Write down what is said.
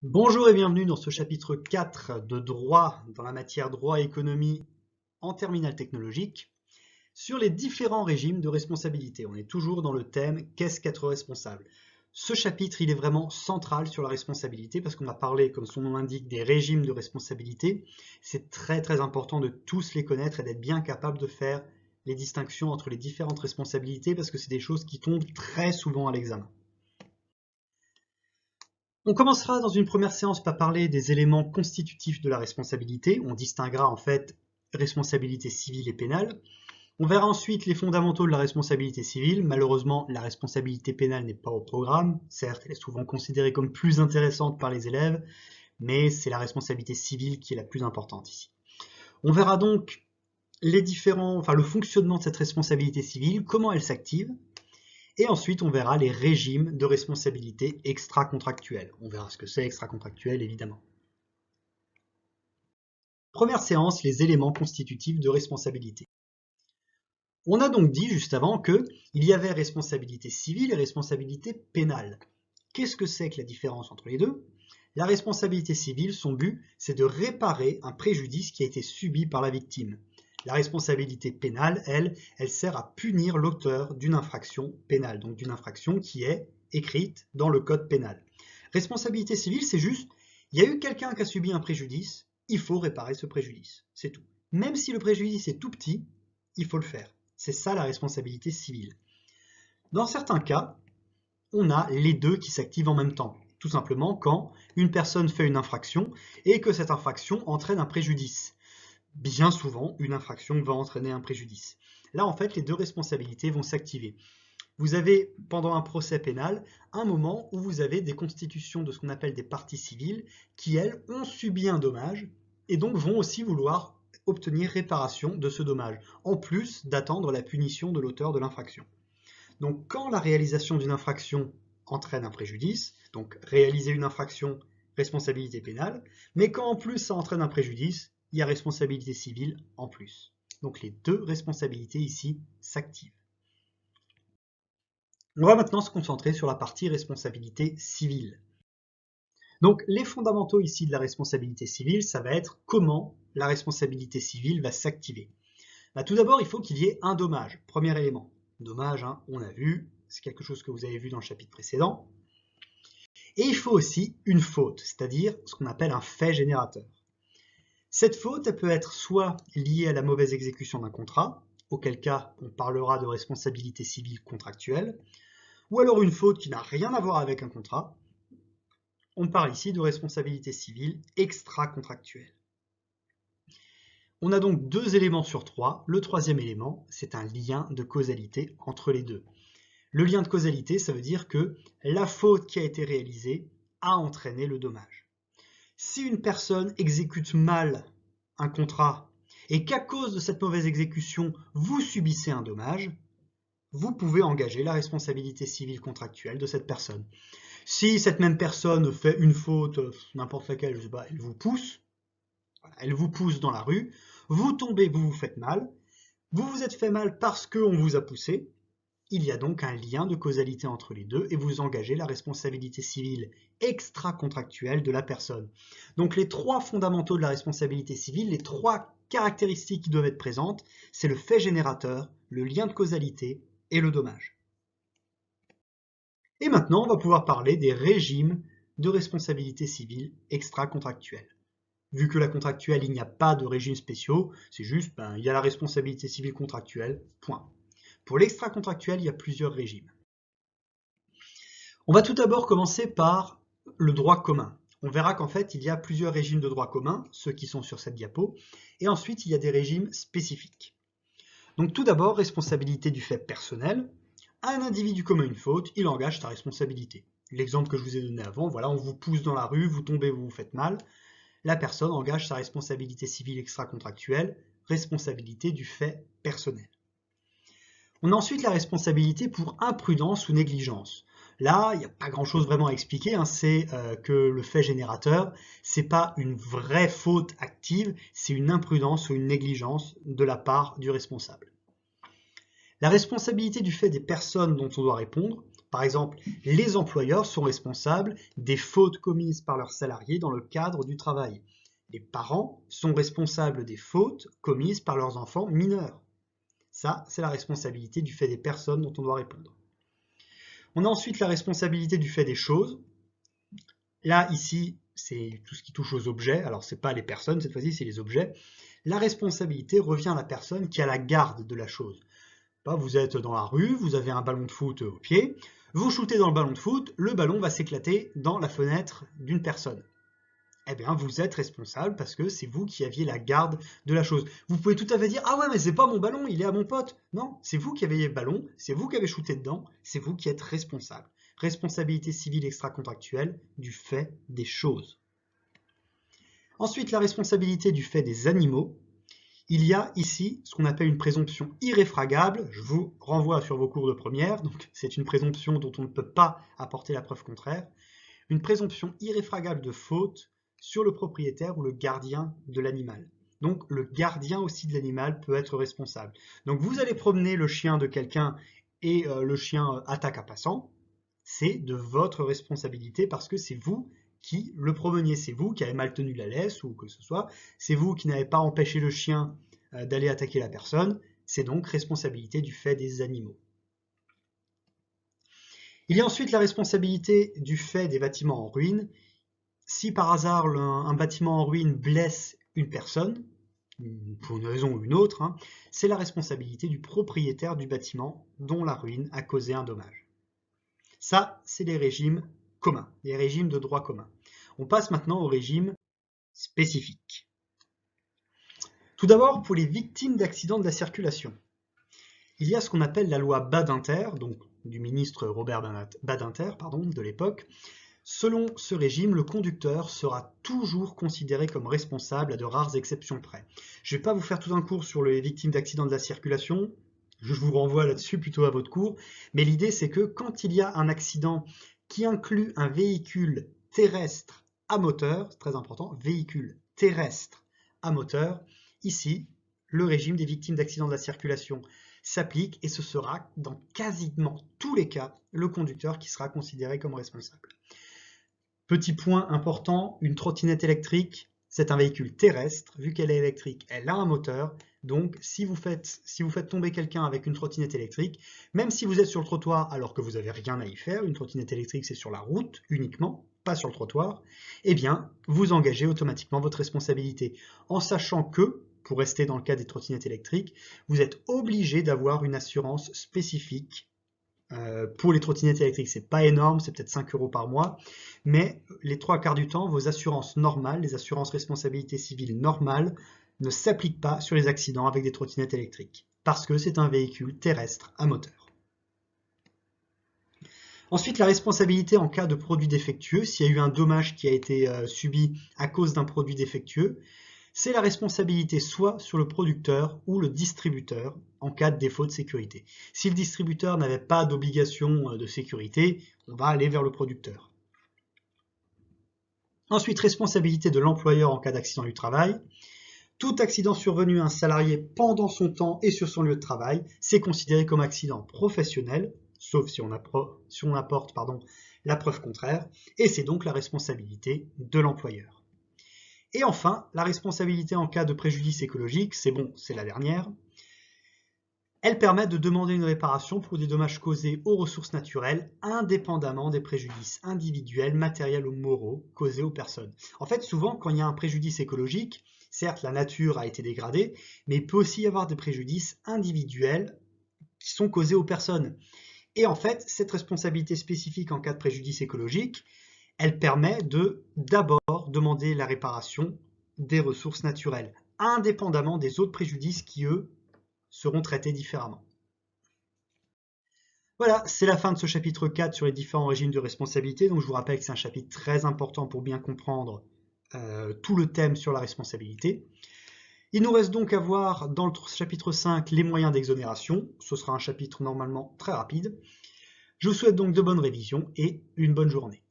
Bonjour et bienvenue dans ce chapitre 4 de droit dans la matière droit et économie en terminale technologique sur les différents régimes de responsabilité. On est toujours dans le thème qu'est-ce qu'être responsable. Ce chapitre il est vraiment central sur la responsabilité parce qu'on va parler, comme son nom l'indique, des régimes de responsabilité. C'est très important de tous les connaître et d'être bien capable de faire les distinctions entre les différentes responsabilités parce que c'est des choses qui tombent très souvent à l'examen. On commencera dans une première séance par parler des éléments constitutifs de la responsabilité. On distinguera en fait responsabilité civile et pénale. On verra ensuite les fondamentaux de la responsabilité civile. Malheureusement, la responsabilité pénale n'est pas au programme. Certes, elle est souvent considérée comme plus intéressante par les élèves, mais c'est la responsabilité civile qui est la plus importante ici. On verra donc le fonctionnement de cette responsabilité civile, comment elle s'active. Et ensuite, on verra les régimes de responsabilité extra-contractuelle. On verra ce que c'est extra-contractuel, évidemment. Première séance, les éléments constitutifs de responsabilité. On a donc dit juste avant qu'il y avait responsabilité civile et responsabilité pénale. Qu'est-ce que c'est que la différence entre les deux? La responsabilité civile, son but, c'est de réparer un préjudice qui a été subi par la victime. La responsabilité pénale, elle sert à punir l'auteur d'une infraction pénale, donc d'une infraction qui est écrite dans le code pénal. Responsabilité civile, c'est juste, il y a eu quelqu'un qui a subi un préjudice, il faut réparer ce préjudice, c'est tout. Même si le préjudice est tout petit, il faut le faire. C'est ça la responsabilité civile. Dans certains cas, on a les deux qui s'activent en même temps. Tout simplement quand une personne fait une infraction et que cette infraction entraîne un préjudice. Bien souvent, une infraction va entraîner un préjudice. Là, en fait, les deux responsabilités vont s'activer. Vous avez, pendant un procès pénal, un moment où vous avez des constitutions de ce qu'on appelle des parties civiles qui, elles, ont subi un dommage et donc vont aussi vouloir obtenir réparation de ce dommage, en plus d'attendre la punition de l'auteur de l'infraction. Donc quand la réalisation d'une infraction entraîne un préjudice, donc réaliser une infraction, responsabilité pénale, mais quand en plus ça entraîne un préjudice, il y a responsabilité civile en plus. Donc les deux responsabilités ici s'activent. On va maintenant se concentrer sur la partie responsabilité civile. Donc les fondamentaux ici de la responsabilité civile, ça va être comment la responsabilité civile va s'activer. Tout d'abord, il faut qu'il y ait un dommage, premier élément. Dommage, hein, on a vu, c'est quelque chose que vous avez vu dans le chapitre précédent. Et il faut aussi une faute, c'est-à-dire ce qu'on appelle un fait générateur. Cette faute, elle peut être soit liée à la mauvaise exécution d'un contrat, auquel cas on parlera de responsabilité civile contractuelle, ou alors une faute qui n'a rien à voir avec un contrat. On parle ici de responsabilité civile extra-contractuelle. On a donc deux éléments sur trois. Le troisième élément, c'est un lien de causalité entre les deux. Le lien de causalité, ça veut dire que la faute qui a été réalisée a entraîné le dommage. Si une personne exécute mal un contrat et qu'à cause de cette mauvaise exécution, vous subissez un dommage, vous pouvez engager la responsabilité civile contractuelle de cette personne. Si cette même personne fait une faute, n'importe laquelle, je sais pas, elle vous pousse dans la rue, vous tombez, vous vous faites mal, vous vous êtes fait mal parce qu'on vous a poussé, il y a donc un lien de causalité entre les deux et vous engagez la responsabilité civile extra-contractuelle de la personne. Donc les trois fondamentaux de la responsabilité civile, les trois caractéristiques qui doivent être présentes, c'est le fait générateur, le lien de causalité et le dommage. Et maintenant, on va pouvoir parler des régimes de responsabilité civile extra-contractuelle. Vu que la contractuelle, il n'y a pas de régimes spéciaux, c'est juste, il y a la responsabilité civile contractuelle, point. Pour l'extra-contractuel, il y a plusieurs régimes. On va tout d'abord commencer par le droit commun. On verra qu'en fait, il y a plusieurs régimes de droit commun, ceux qui sont sur cette diapo, et ensuite, il y a des régimes spécifiques. Donc tout d'abord, responsabilité du fait personnel. Un individu commet une faute, il engage sa responsabilité. L'exemple que je vous ai donné avant, voilà, on vous pousse dans la rue, vous tombez, vous vous faites mal. La personne engage sa responsabilité civile extra-contractuelle, responsabilité du fait personnel. On a ensuite la responsabilité pour imprudence ou négligence. Là, il n'y a pas grand-chose vraiment à expliquer, hein. C'est que le fait générateur, c'est pas une vraie faute active, c'est une imprudence ou une négligence de la part du responsable. La responsabilité du fait des personnes dont on doit répondre, Par exemple, les employeurs sont responsables des fautes commises par leurs salariés dans le cadre du travail. Les parents sont responsables des fautes commises par leurs enfants mineurs. Ça, c'est la responsabilité du fait des personnes dont on doit répondre. On a ensuite la responsabilité du fait des choses. Là, ici, c'est tout ce qui touche aux objets. Alors, ce n'est pas les personnes, cette fois-ci, c'est les objets. La responsabilité revient à la personne qui a la garde de la chose. Vous êtes dans la rue, vous avez un ballon de foot au pied, vous shootez dans le ballon de foot, le ballon va s'éclater dans la fenêtre d'une personne. Eh bien, vous êtes responsable parce que c'est vous qui aviez la garde de la chose. Vous pouvez tout à fait dire « Ah ouais, mais c'est pas mon ballon, il est à mon pote ». Non, c'est vous qui avez le ballon, c'est vous qui avez shooté dedans, c'est vous qui êtes responsable. Responsabilité civile extra-contractuelle du fait des choses. Ensuite, la responsabilité du fait des animaux. Il y a ici ce qu'on appelle une présomption irréfragable. Je vous renvoie sur vos cours de première, donc c'est une présomption dont on ne peut pas apporter la preuve contraire. Une présomption irréfragable de faute sur le propriétaire ou le gardien de l'animal. Donc le gardien aussi de l'animal peut être responsable. Donc vous allez promener le chien de quelqu'un et le chien attaque un passant. C'est de votre responsabilité parce que c'est vous qui le promeniez, c'est vous qui avez mal tenu la laisse ou que ce soit, c'est vous qui n'avez pas empêché le chien d'aller attaquer la personne, c'est donc responsabilité du fait des animaux. Il y a ensuite la responsabilité du fait des bâtiments en ruine. Si par hasard un bâtiment en ruine blesse une personne, pour une raison ou une autre, c'est la responsabilité du propriétaire du bâtiment dont la ruine a causé un dommage. Ça, c'est les régimes communs, les régimes de droit commun. On passe maintenant au régime spécifique. Tout d'abord, pour les victimes d'accidents de la circulation. Il y a ce qu'on appelle la loi Badinter, donc du ministre Robert Badinter, de l'époque. Selon ce régime, le conducteur sera toujours considéré comme responsable à de rares exceptions près. Je ne vais pas vous faire tout un cours sur les victimes d'accidents de la circulation, je vous renvoie là-dessus plutôt à votre cours, mais l'idée c'est que quand il y a un accident qui inclut un véhicule terrestre à moteur, c'est très important, véhicule terrestre à moteur, ici, le régime des victimes d'accidents de la circulation s'applique et ce sera dans quasiment tous les cas le conducteur qui sera considéré comme responsable. Petit point important, une trottinette électrique, c'est un véhicule terrestre, vu qu'elle est électrique, elle a un moteur, donc si vous faites tomber quelqu'un avec une trottinette électrique, même si vous êtes sur le trottoir alors que vous n'avez rien à y faire, une trottinette électrique c'est sur la route uniquement, pas sur le trottoir, eh bien vous engagez automatiquement votre responsabilité, en sachant que, pour rester dans le cas des trottinettes électriques, vous êtes obligé d'avoir une assurance spécifique. Pour les trottinettes électriques, c'est pas énorme, c'est peut-être 5 € par mois, mais les 3/4 du temps, vos assurances normales, les assurances responsabilité civile normales, ne s'appliquent pas sur les accidents avec des trottinettes électriques, parce que c'est un véhicule terrestre à moteur. Ensuite, la responsabilité en cas de produit défectueux, s'il y a eu un dommage qui a été subi à cause d'un produit défectueux, c'est la responsabilité soit sur le producteur ou le distributeur en cas de défaut de sécurité. Si le distributeur n'avait pas d'obligation de sécurité, on va aller vers le producteur. Ensuite, responsabilité de l'employeur en cas d'accident du travail. Tout accident survenu à un salarié pendant son temps et sur son lieu de travail, c'est considéré comme accident professionnel, sauf si on apporte la preuve contraire, et c'est donc la responsabilité de l'employeur. Et enfin, la responsabilité en cas de préjudice écologique, c'est la dernière. Elle permet de demander une réparation pour des dommages causés aux ressources naturelles, indépendamment des préjudices individuels, matériels ou moraux causés aux personnes. En fait, souvent, quand il y a un préjudice écologique, certes, la nature a été dégradée, mais il peut aussi y avoir des préjudices individuels qui sont causés aux personnes. Et en fait, cette responsabilité spécifique en cas de préjudice écologique, elle permet de d'abord demander la réparation des ressources naturelles, indépendamment des autres préjudices qui, eux, seront traités différemment. Voilà, c'est la fin de ce chapitre 4 sur les différents régimes de responsabilité. Donc je vous rappelle que c'est un chapitre très important pour bien comprendre tout le thème sur la responsabilité. Il nous reste donc à voir dans le chapitre 5 les moyens d'exonération. Ce sera un chapitre normalement très rapide. Je vous souhaite donc de bonnes révisions et une bonne journée.